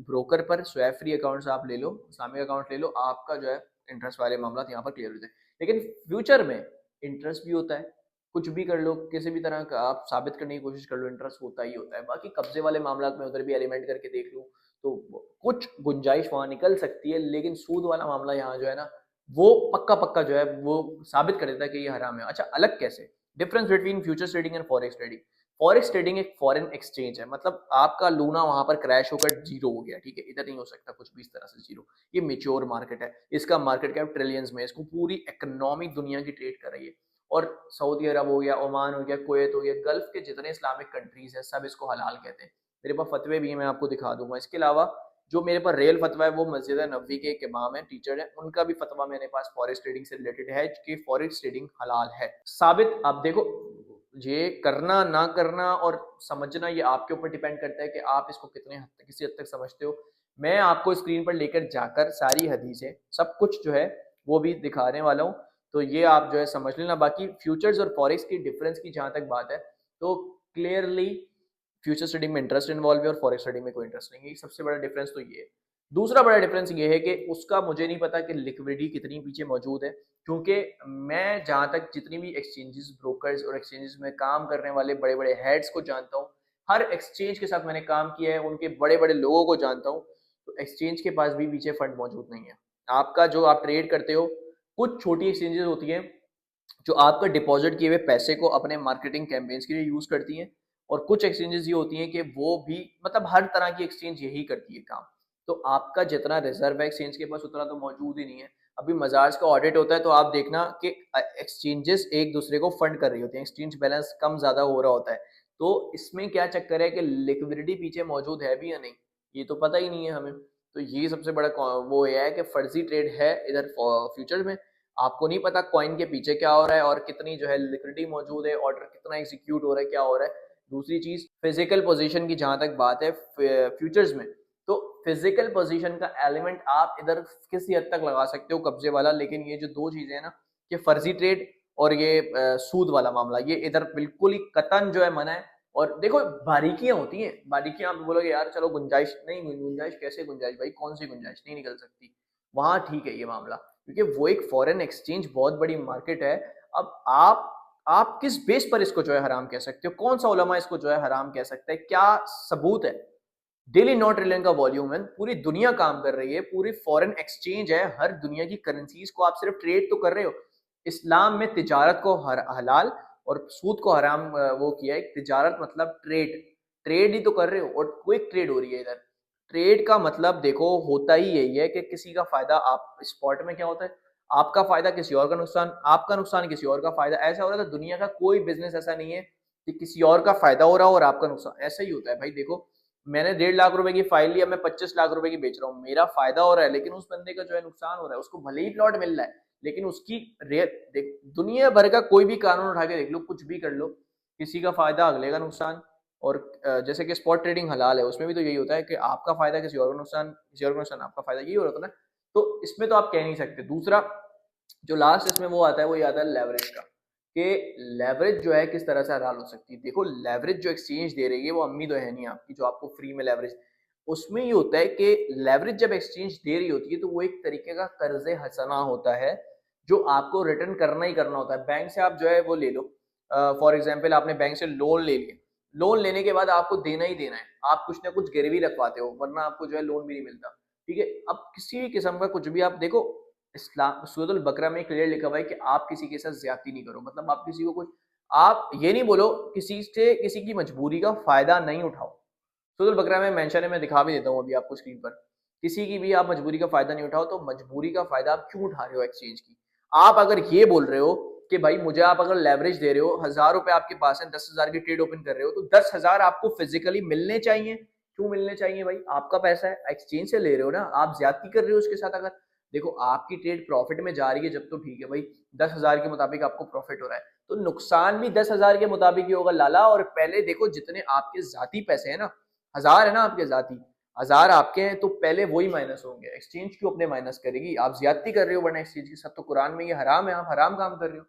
ब्रोकर पर स्वैप फ्री अकाउंट्स आप ले लो, इस्लामिक अकाउंट ले लो, आपका जो है इंटरेस्ट वाले मामला यहाँ पर क्लियर होते हैं। लेकिन फ्यूचर में इंटरेस्ट भी होता है, कुछ भी कर लो, किसी भी तरह का आप साबित करने की कोशिश कर लो, इंटरेस्ट होता ही होता है। बाकी कब्जे वाले मामला में उधर भी एलिमेंट करके देख लूँ तो कुछ गुंजाइश वहां निकल सकती है, लेकिन सूद वाला मामला यहाँ जो है ना, वो पक्का पक्का जो है वो साबित कर देता है कि ये हराम है। अच्छा, अलग कैसे? Difference between futures trading and forex trading. Forex trading एक फॉरेन एक्सचेंज है, मतलब आपका लूना वहां पर क्रैश होकर जीरो हो गया, ठीक है, इधर नहीं हो सकता कुछ भी इस तरह से जीरो। ये मेच्योर मार्केट है, इसका मार्केट कैप ट्रिलियंस में, इसको पूरी इकोनॉमी दुनिया की ट्रेड कर रही है। और सऊदी अरब हो गया, ओमान हो गया, कुवैत हो गया, गल्फ के जितने इस्लामिक कंट्रीज है सब इसको हलाल कहते हैं। मेरे पास फतवे भी है, मैं आपको दिखा दूंगा। इसके अलावा जो मेरे पास रियल फतवा है वो मस्जिद नबवी के एक इमाम है, टीचर है, उनका भी फतवा मेरे पास फॉरेक्स ट्रेडिंग से रिलेटेड है कि फॉरेक्स ट्रेडिंग हलाल है। साबित आप देखो, ये करना ना करना और समझना ये आपके ऊपर डिपेंड करता है कि आप इसको कितने हद तक, किसी हद तक समझते हो। मैं आपको स्क्रीन पर लेकर जाकर सारी हदीसें सब कुछ जो है वो भी दिखाने वाला हूँ, तो ये आप जो है समझ लेना। बाकी फ्यूचर्स और फॉरेक्स की डिफरेंस की जहां तक बात है, तो क्लियरली फ्यूचर ट्रेडिंग में इंटरेस्ट इन्वॉल्व है और फॉरेक्स ट्रेडिंग में कोई इंटरेस्ट नहीं है, सबसे बड़ा डिफरेंस तो ये है। दूसरा बड़ा डिफरेंस ये है कि उसका मुझे नहीं पता कि लिक्विडिटी कितनी पीछे मौजूद है, क्योंकि मैं जहां तक जितनी भी एक्सचेंजेस, ब्रोकर्स और एक्सचेंजेस में काम करने वाले बड़े बड़े हेड्स को जानता हूँ, हर एक्सचेंज के साथ मैंने काम किया है, उनके बड़े बड़े लोगों को जानता हूँ, तो एक्सचेंज के पास भी पीछे फंड मौजूद नहीं है। आपका जो आप ट्रेड करते हो, कुछ छोटी एक्सचेंजेस होती हैं जो आपका डिपॉजिट किए हुए पैसे को अपने मार्केटिंग कैंपेन्स के लिए यूज करती हैं, और कुछ एक्सचेंजेस ये होती हैं कि वो भी, मतलब हर तरह की एक्सचेंज यही करती है काम। तो आपका जितना रिजर्व है एक्सचेंज के पास उतना तो मौजूद ही नहीं है। अभी मजाज का ऑडिट होता है तो आप देखना कि एक्सचेंजेस एक दूसरे को फंड कर रही होती हैं, एक्सचेंज बैलेंस कम ज्यादा हो रहा होता है। तो इसमें क्या चक्कर है कि लिक्विडिटी पीछे मौजूद है भी या नहीं, ये तो पता ही नहीं है हमें। तो ये सबसे बड़ा वो ये है कि फर्जी ट्रेड है इधर फ्यूचर में। आपको नहीं पता कॉइन के पीछे क्या हो रहा है और कितनी जो है लिक्विडिटी मौजूद है, ऑर्डर कितना एग्जीक्यूट हो रहा है, क्या हो रहा है। दूसरी चीज फिजिकल पोजीशन की जहां तक बात है फ्यूचर्स में, तो फिजिकल पोजीशन का एलिमेंट आप इधर किसी हद तक लगा सकते हो कब्जे वाला, लेकिन ये जो दो चीजें हैं ना, कि फर्जी ट्रेड और ये सूद वाला मामला, ये इधर बिल्कुल ही कतन जो है मना है। और देखो बारीकियां होती हैं, बारीकियां आप बोलोगे यार चलो गुंजाइश नहीं, गुंजाइश कैसे गुंजाइश भाई, कौन सी गुंजाइश नहीं निकल सकती, वहां ठीक है ये मामला, क्योंकि वो एक फॉरेन एक्सचेंज बहुत बड़ी मार्केट है। अब आप किस बेस पर इसको जो है हराम कह सकते हो, कौन सा उलमा इसको जो है हराम कह सकता है, क्या सबूत है? डेली नॉट ट्रिलियन का वॉल्यूम है, पूरी दुनिया काम कर रही है, पूरी फॉरेन एक्सचेंज है, हर दुनिया की करेंसीज को आप सिर्फ ट्रेड तो कर रहे हो। इस्लाम में तिजारत को हलाल और सूद को हराम वो किया है। तिजारत मतलब ट्रेड, ट्रेड ही तो कर रहे हो, और क्विक ट्रेड हो रही है इधर। ट्रेड का मतलब देखो होता ही यही है कि किसी का फायदा, आप स्पॉट में क्या होता है, आपका फायदा किसी और का नुकसान, आपका नुकसान किसी और का फायदा, ऐसा हो रहा है। तो दुनिया का कोई बिजनेस ऐसा नहीं है कि किसी और का फायदा हो रहा हो और आपका नुकसान, ऐसा ही होता है भाई। देखो मैंने 1.5 लाख रुपए की फाइल ली, अब मैं 25 लाख रुपए की बेच रहा हूँ, मेरा फायदा हो रहा है, लेकिन उस बंदे का जो है नुकसान हो रहा है। उसको भले ही प्लॉट मिल रहा है, लेकिन उसकी देख, दुनिया भर का कोई भी कानून उठा के देख लो, कुछ भी कर लो, किसी का फायदा अगले का नुकसान। और जैसे कि स्पॉट ट्रेडिंग हलाल है, उसमें भी तो यही होता है कि आपका फायदा किसी और का नुकसान, किसी और का नुकसान आपका फायदा, यही हो रहा था ना। तो इसमें तो आप कह नहीं सकते। दूसरा जो लास्ट इसमें वो आता है, वो ये आता है लेवरेज का, कि लेवरेज जो है किस तरह से हलाल हो सकती है। देखो लेवरेज जो एक्सचेंज दे रही है वो अम्मी तो है नहीं आपकी जो आपको फ्री में लेवरेज, उसमें ये होता है कि लेवरेज जब एक्सचेंज दे रही होती है तो वो एक तरीके का कर्जे हसना होता है जो आपको रिटर्न करना ही करना होता है। बैंक से आप जो है वो ले लो, फॉर एग्जाम्पल आपने बैंक से लोन ले लिया, लोन लेने के बाद आपको देना ही देना है, आप कुछ ना कुछ गिरवी रखवाते हो वरना आपको जो है लोन भी नहीं मिलता। ठीक है, अब किसी भी किस्म का कुछ भी आप देखो, इस्लाम सूरह अल बकरा में क्लियर लिखा हुआ है कि आप किसी के साथ ज्यादती नहीं करो, मतलब आप किसी को कुछ, आप ये नहीं बोलो किसी से किसी की मजबूरी का फायदा नहीं उठाओ। सूरह अल बकरा में मेंशन है, मैं दिखा भी देता हूँ अभी आपको स्क्रीन पर, किसी की भी आप मजबूरी का फायदा नहीं उठाओ। तो मजबूरी का फायदा आप क्यों उठा रहे हो एक्सचेंज की? आप अगर ये बोल रहे हो कि भाई मुझे आप अगर लेवरेज दे रहे हो, 1000 रुपए आपके पास है, 10,000 की ट्रेड ओपन कर रहे हो, तो 10,000 आपको फिजिकली मिलने चाहिए। क्यों मिलने चाहिए भाई? आपका पैसा है, एक्सचेंज से ले रहे हो ना, आप ज्यादती कर रहे हो उसके साथ। अगर देखो आपकी ट्रेड प्रॉफिट में जा रही है जब तो ठीक है भाई, 10,000 के मुताबिक आपको प्रॉफिट हो रहा है, तो नुकसान भी 10,000 के मुताबिक ही होगा लाला। और पहले देखो जितने आपके जाती पैसे है ना, 1000 है ना आपके जाती, 1000 आपके हैं, तो पहले वही माइनस होंगे। एक्सचेंज क्यों अपने माइनस करेगी? आप ज्यादती कर रहे हो, वरना एक्सचेंज के साथ तो कुरान में ये हराम है, आप हराम काम कर रहे हो।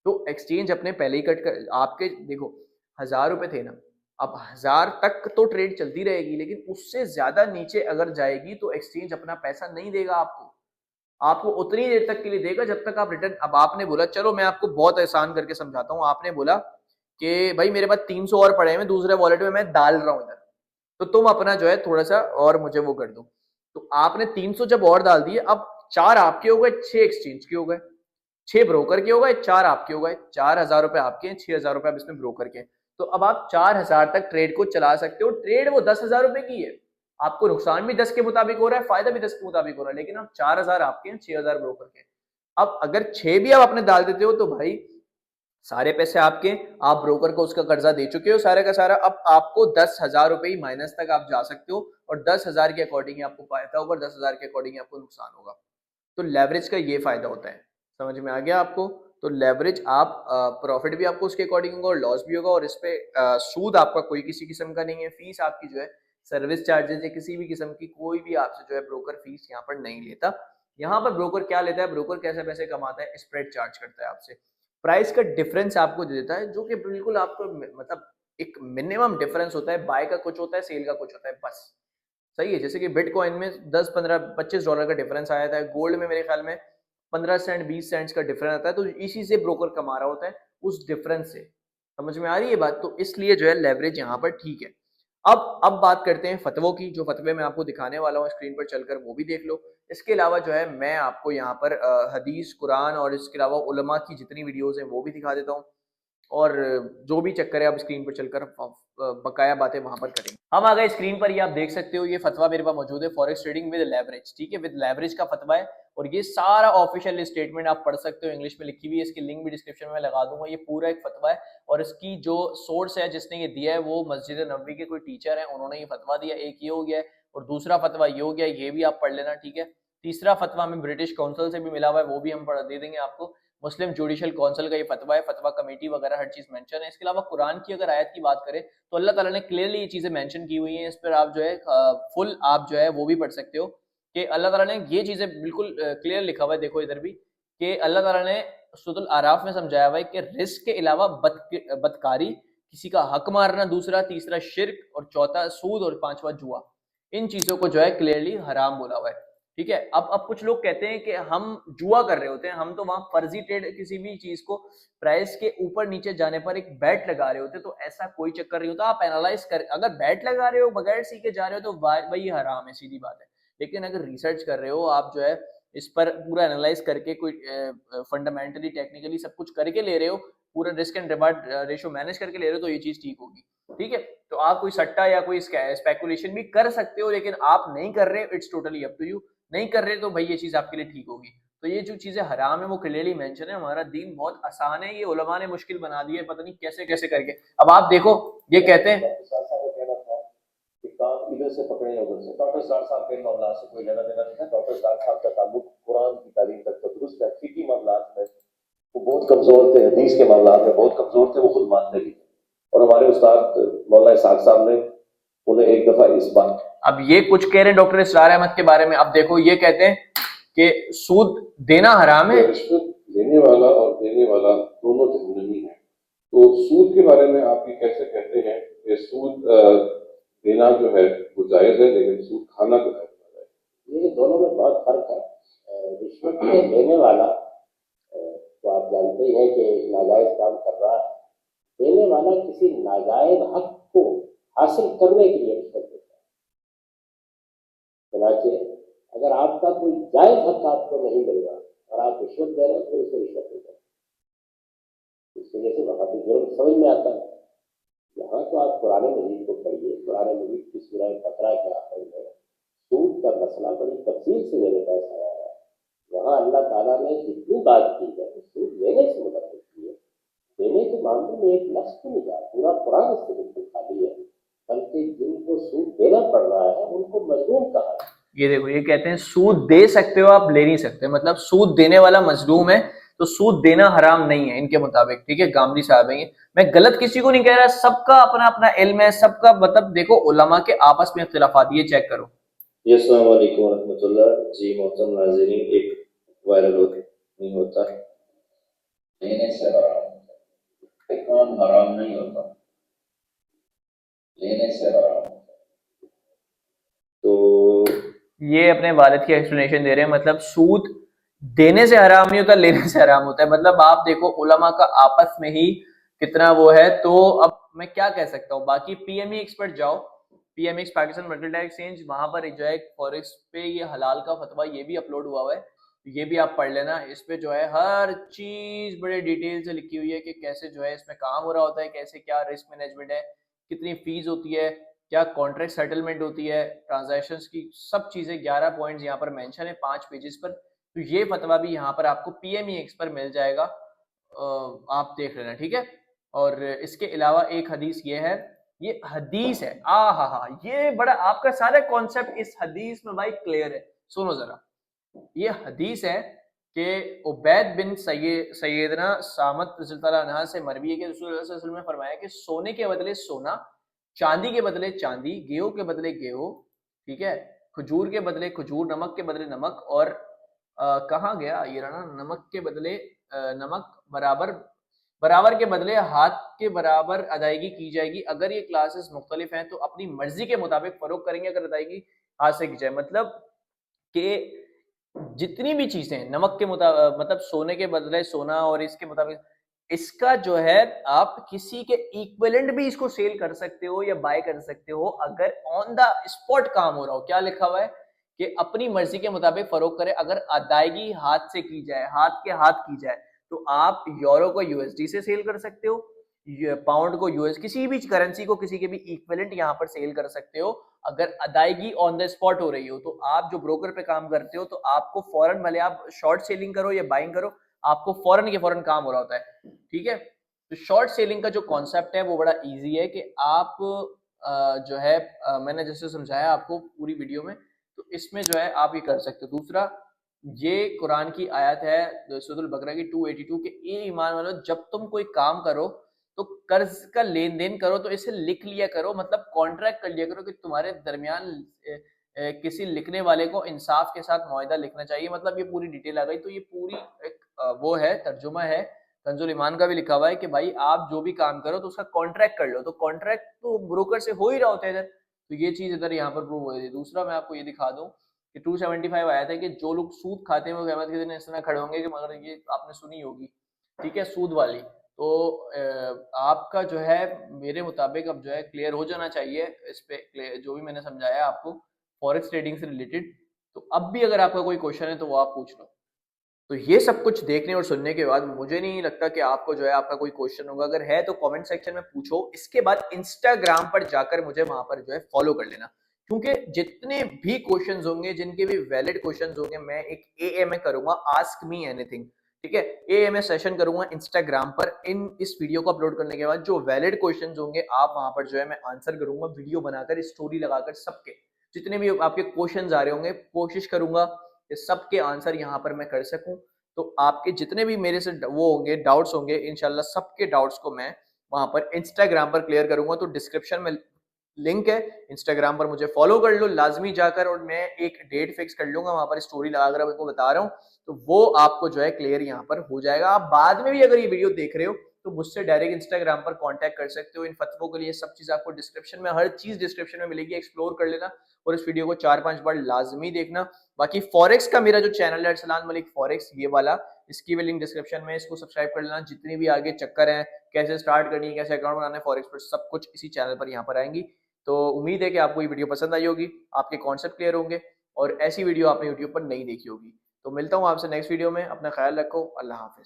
तो एक्सचेंज अपने पहले ही कट कर आपके, देखो 1000 रुपए थे ना, अब 1000 तक तो ट्रेड चलती रहेगी, लेकिन उससे ज्यादा नीचे अगर जाएगी तो एक्सचेंज अपना पैसा नहीं देगा आपको, आपको उतनी देर तक के लिए देगा जब तक आप रिटर्न। अब आपने बोला, चलो मैं आपको बहुत आसान करके समझाता हूँ, आपने बोला कि भाई मेरे पास 300 और पड़े हैं, मैं दूसरे वॉलेट में मैं डाल रहा हूँ इधर, तो तुम अपना जो है थोड़ा सा और मुझे वो कर दो। तो आपने 300 जब और डाल दिए, अब 4 आपके हो गए, 6 एक्सचेंज के हो गए, 6 ब्रोकर के हो गए, 4 आपके हो गए, 4,000 रुपए आपके हैं, 6,000 रुपए अब इसमें ब्रोकर के हैं। तो अब आप 4,000 तक ट्रेड को चला सकते हो। ट्रेड वो 10,000 रुपए की है, आपको नुकसान भी 10 के मुताबिक हो रहा है, फायदा भी 10 के मुताबिक हो रहा है, लेकिन अब 4,000 आपके हैं, 6,000 ब्रोकर के। अब अगर 6 भी आप अपने डाल देते हो तो भाई सारे पैसे आपके, आप ब्रोकर को उसका कर्जा दे चुके हो सारे का सारा। अब आपको 10,000 रुपए ही माइनस तक आप जा सकते हो, और 10,000 के अकॉर्डिंग आपको फायदा होगा, 10,000 के अकॉर्डिंग आपको नुकसान होगा। तो लेवरेज का ये फायदा होता है, समझ में आ गया आपको? तो लेवरेज आप प्रॉफिट भी आपको उसके अकॉर्डिंग होगा और लॉस भी होगा, और इस पे सूद आपका कोई किसी किस्म का नहीं है। फीस आपकी जो है सर्विस चार्जेस या किसी भी किस्म की कोई भी आपसे जो है ब्रोकर फीस यहाँ पर नहीं लेता। यहाँ पर ब्रोकर क्या लेता है, ब्रोकर कैसे पैसे कमाता है, स्प्रेड चार्ज करता है आपसे, प्राइस का डिफरेंस आपको दे देता है, जो कि बिल्कुल आपको मतलब एक मिनिमम डिफरेंस होता है। बाय का कुछ होता है, सेल का कुछ होता है, बस। सही है, जैसे कि बिटकॉइन में 10 15 $25 का डिफरेंस आया था, गोल्ड में मेरे ख्याल में 15 सेंट 20 सेंट्स का डिफरेंस आता है, तो इसी से ब्रोकर कमा रहा होता है, उस डिफरेंस से। समझ में आ रही है बात? तो इसलिए जो है लेवरेज यहाँ पर ठीक है। अब बात करते हैं फतवों की, जो फतवे मैं आपको दिखाने वाला हूँ स्क्रीन पर चलकर, वो भी देख लो। इसके अलावा जो है मैं आपको यहाँ पर हदीस, कुरान और इसके अलावा उलमा की जितनी वीडियोस हैं वो भी दिखा देता हूँ, और जो भी चक्कर है आप स्क्रीन पर चलकर बकाया बातें वहां पर करेंगे। हम आ गए स्क्रीन पर, ये आप देख सकते हो, ये फतवा मेरे पास मौजूद है, फॉरेक्स ट्रेडिंग विद लेवरेज। ठीक है, विद लेवरेज का फतवा है, और ये सारा ऑफिशियल स्टेटमेंट आप पढ़ सकते हो, इंग्लिश में लिखी हुई है, इसकी लिंक भी डिस्क्रिप्शन में लगा दूंगा। ये पूरा एक फतवा है, और इसकी जो सोर्स है जिसने ये दिया है वो मस्जिद नबवी के कोई टीचर है, उन्होंने ये फतवा दिया। एक ये हो गया है, और दूसरा फतवा ये हो गया, ये भी आप पढ़ लेना। ठीक है, तीसरा फतवा हमें ब्रिटिश काउंसिल से भी मिला हुआ है, वो भी हम पढ़ दे देंगे आपको। मुस्लिम जुडिशल काउंसिल का ये फतवा है, फतवा कमेटी वगैरह हर चीज मेंशन है। इसके अलावा कुरान की अगर आयत की बात करें तो अल्लाह ताला ने क्लियरली ये चीजें मेंशन की हुई हैं, इस पर आप जो है फुल आप जो है वो भी पढ़ सकते हो कि अल्लाह ताला ने ये चीजें बिल्कुल क्लियर लिखा हुआ है। देखो इधर भी कि अल्लाह ताला ने सूरह आराफ में समझाया हुआ है कि रिस्क के अलावा बदकारी, किसी का हक मारना, दूसरा, तीसरा शिर्क, और चौथा सूद, और पांचवा जुआ, इन चीजों को जो है क्लियरली हराम बोला हुआ है। ठीक है, अब कुछ लोग कहते हैं कि हम जुआ कर रहे होते हैं, हम तो वहां फर्जी ट्रेड, किसी भी चीज को प्राइस के ऊपर नीचे जाने पर एक बैट लगा रहे होते, तो ऐसा कोई चक्कर नहीं होता। आप एनालाइज कर, अगर बैट लगा रहे हो बगैर सीखे जा रहे हो तो भाई हराम है, सीधी बात है। लेकिन अगर रिसर्च कर रहे हो आप जो है, इस पर पूरा एनालाइज करके, कोई फंडामेंटली टेक्निकली सब कुछ करके ले रहे हो, पूरा risk and reward ratio manage करके ले रहे हो, तो ये चीज ठीक होगी। ठीक है, तो आप कोई सट्टा या कोई स्पेकुलेशन भी कर सकते हो, लेकिन आप नहीं कर रहे, it's totally up to you. नहीं कर रहे तो भाई ये चीज आपके लिए ठीक होगी। तो ये जो चीजें हराम है वो क्लियरली मेंशन है। हमारा दीन बहुत आसान है, ये उलमा ने मुश्किल बना दिया है, पता नहीं कैसे कैसे करके। अब आप देखो, ये कहते हैं काम इधर से पकड़े उधर से। डॉक्टर साहब के मामला से कोई लेना देना नहीं है। डॉक्टर साहब का ताल्लुक कुरान की तालीम तक तो दुरुस्त है, फिकी मामलात में वो बहुत कमजोर थे, हदीस के मामलात में बहुत कमजोर थे, वो खुद मानते भी। और हमारे उस्ताद मौलाना इसाक साहब ने उन्हें एक दफा इस बात, अब ये कुछ कह रहे हैं डॉक्टर इसरार अहमद के बारे में। अब देखो ये कहते हैं कि सूद देना हराम है, रिश्वत लेने लेने वाला और देने वाला दोनों जहन्नमी है। तो सूद के बारे में आप ये कैसे कहते हैं कि सूद देना जो है वो जायज़ है, लेकिन सूद खाना जो है ये दोनों में बहुत फर्क है। रिश्वत में लेने वाला तो आप जानते ही हैं कि नाजायज काम कर रहा है। देने वाला किसी नाजायज हक को हासिल करने के लिए रिश्वत देता है। चुनांचे अगर आपका कोई जायज हक आपको नहीं मिल रहा और आप रिश्वत दे रहे हैं तो उसे रिश्वत दे दें। इस वजह से वहाँ पर जुर्म समझ में आता है। यहाँ तो आप कुरान मजीद को पढ़िए, कुरान मजीद की सूरह बकरा के आखिर में सूद का मसला बड़ी तफसील से मेरे पास आया है। वहाँ अल्लाह ताला ने जितनी बात की है तो सूद लेने से मुतल्लिक़ की है। देने के मामले में एक लफ्ज़ भी नहीं कहा, पूरा कुरान इससे बिल्कुल खाली है। बल्कि जिनको सूद देना पड़ रहा है उनको मजलूम कहा है। ये देखो, ये कहते हैं सूद दे सकते हो, आप ले नहीं सकते। मतलब सूद देने वाला मजलूम है, तो सूद देना हराम नहीं है इनके मुताबिक। ठीक है, गामली साहब है ये। मैं गलत किसी को नहीं कह रहा, सबका अपना अपना इल्म है, सबका मतलब देखो उलमा के आपस में इख्तिलाफात, ये चेक करो। अस्सलाम वालेकुम रहमतुल्लाह। जी मोहतरम नाज़रीन, एक वायरल नहीं होता, लेने से हराम होता है, काम हराम नहीं होता, लेने से हराम होता है। तो ये अपने वालिद की एक्सप्लेनेशन दे रहे हैं। मतलब सूद देने से हराम नहीं होता, लेने से हराम होता है। मतलब आप देखो उलमा का आपस में ही कितना वो है। तो अब मैं क्या कह सकता हूँ, बाकी पीएमई एक्सपर्ट जाओ, पीएमएक्स पाकिस्तान मर्केंटाइल एक्सचेंज, वहां पर जो है फॉरेक्स पे ये हलाल का फतवा ये भी अपलोड हुआ हुआ है, ये भी आप पढ़ लेना। इस पे जो है हर चीज बड़े डिटेल से लिखी हुई है कि कैसे जो है इसमें काम हो रहा होता है, कैसे क्या रिस्क मैनेजमेंट है, कितनी फीस होती है, क्या कॉन्ट्रैक्ट सेटलमेंट होती है, ट्रांजैक्शंस की सब चीजें 11 पॉइंट्स यहाँ पर मेंशन है 5 पेजेस पर। तो ये फतवा भी यहाँ पर आपको पीएमई एक्स पर मिल जाएगा, आप देख लेना। ठीक है, और इसके अलावा एक हदीस ये है, ये हदीस है, हा, ये बड़ा आपका सारा कॉन्सेप्ट इस हदीस में भाई क्लियर है। सुनो जरा, ये हदीस है कि उबैद बिन सैयदना सामत रज़ियल्लाहु अन्हा से मरवी है कि रसूल सल्लल्लाहु अलैहि वसल्लम ने फरमाया कि सोने के बदले सोना, चांदी के बदले चांदी, गेहूं के बदले गेहूं, ठीक है, खजूर के बदले खजूर, नमक के बदले नमक, और कहाँ गया ये रहा, नमक के बदले नमक, बराबर बराबर के बदले हाथ के बराबर अदायगी की जाएगी। अगर ये क्लासेस मुख्तलिफ हैं तो अपनी मर्जी के मुताबिक फरोख करेंगे, अगर अदायगी हाथ से की जाए। मतलब कि जितनी भी चीजें नमक के मुताबिक, मतलब सोने के बदले सोना और इसके मुताबिक, इसका जो है आप किसी के इक्विवेलेंट भी इसको सेल कर सकते हो या बाय कर सकते हो, अगर ऑन द स्पॉट काम हो रहा हो। क्या लिखा हुआ है कि अपनी मर्जी के मुताबिक फरोख करे, अगर अदायगी हाथ से की जाए, हाथ के हाथ की जाए, तो आप यूरो को यूएसडी से सेल कर सकते हो, पाउंड को यूएस, किसी भी करेंसी को किसी के भी इक्विवेलेंट यहाँ पर सेल कर सकते हो, अगर अदायगी ऑन द स्पॉट हो रही हो। तो आप जो ब्रोकर पे काम करते हो, तो आपको फौरन, भले आप शॉर्ट सेलिंग करो या बाइंग करो, आपको फौरन के फौरन काम हो रहा होता है। ठीक है, तो शॉर्ट सेलिंग का जो कॉन्सेप्ट है वो बड़ा इजी है कि आप जो है मैंने जैसे समझाया आपको पूरी वीडियो में, तो इसमें जो है आप ये कर सकते हो। दूसरा, ये कुरान की आयत है सूरह बकरा की 282 के, ए ईमान वालों जब तुम कोई काम करो तो कर्ज का लेन देन करो तो इसे लिख लिया करो, मतलब कॉन्ट्रैक्ट कर लिया करो कि तुम्हारे दरमियान किसी लिखने वाले को इंसाफ के साथ मुआहदा लिखना चाहिए। मतलब ये पूरी डिटेल आ गई। तो ये पूरी एक वो है, तर्जुमा है, कंजुल ईमान का भी लिखा हुआ है कि भाई आप जो भी काम करो तो उसका कॉन्ट्रैक्ट कर लो। तो कॉन्ट्रैक्ट तो ब्रोकर से हो ही रहा होता है इधर, तो ये चीज इधर यहाँ पर प्रूव हो रही है। दूसरा मैं आपको ये दिखा दूं कि 275 आया था कि जो लोग सूद खाते हैं वो क़यामत के दिन इस तरह खड़े होंगे कि, मगर ये आपने सुनी होगी, ठीक है, सूद वाली। तो आपका जो है मेरे मुताबिक अब जो है क्लियर हो जाना चाहिए इस पे, जो भी मैंने समझाया आपको फॉरेक्स ट्रेडिंग से रिलेटेड। तो अब भी अगर आपका कोई क्वेश्चन है तो वो आप पूछ लो। तो ये सब कुछ देखने और सुनने के बाद मुझे नहीं लगता कि आपको जो है आपका कोई क्वेश्चन होगा, अगर है तो कमेंट सेक्शन में पूछो। इसके बाद इंस्टाग्राम पर जाकर मुझे वहां पर जो है फॉलो कर लेना, क्योंकि जितने भी क्वेश्चंस होंगे, जिनके भी वैलिड क्वेश्चंस होंगे, मैं एक एएमए करूंगा, आस्क मी एनीथिंग। ठीक है, एएमए सेशन करूंगा इंस्टाग्राम पर। इस वीडियो को अपलोड करने के बाद जो वैलिड क्वेश्चंस होंगे आप वहां पर जो है मैं आंसर करूंगा, वीडियो बनाकर, स्टोरी लगाकर, सबके जितने भी आपके क्वेश्चंस आ रहे होंगे कोशिश करूंगा कि सबके आंसर यहाँ पर मैं कर सकूं। तो आपके जितने भी मेरे से वो होंगे, डाउट्स होंगे, इंशाल्लाह सबके डाउट्स को मैं वहां पर इंस्टाग्राम पर क्लियर करूंगा। तो डिस्क्रिप्शन में लिंक है, इंस्टाग्राम पर मुझे फॉलो कर लो लाजमी जाकर, और मैं एक डेट फिक्स कर लूंगा वहां पर स्टोरी लगाकर आपको बता रहा हूँ, तो वो आपको जो है क्लियर यहाँ पर हो जाएगा। आप बाद में भी अगर ये वीडियो देख रहे हो तो मुझसे डायरेक्ट इंस्टाग्राम पर कांटेक्ट कर सकते हो इन फतवों के लिए। सब चीज आपको डिस्क्रिप्शन में, हर चीज डिस्क्रिप्शन में मिलेगी, एक्सप्लोर कर लेना और इस वीडियो को 4-5 बार लाजमी देखना। बाकी फॉरेक्स का मेरा जो चैनल है अरसलान मलिक फॉरेक्स, ये वाला, इसकी भी लिंक डिस्क्रिप्शन में, इसको सब्सक्राइब कर लेना। जितनी भी आगे चक्कर है, कैसे स्टार्ट करनी है, कैसे अकाउंट बनाना है फॉरेक्स पर, सब कुछ इसी चैनल पर यहाँ पर आएंगी। तो उम्मीद है कि आपको ये वीडियो पसंद आई होगी, आपके कॉन्सेप्ट क्लियर होंगे और ऐसी वीडियो आपने यूट्यूब पर नहीं देखी होगी। तो मिलता हूँ आपसे नेक्स्ट वीडियो में, अपना ख्याल रखो, अल्लाह हाफिज।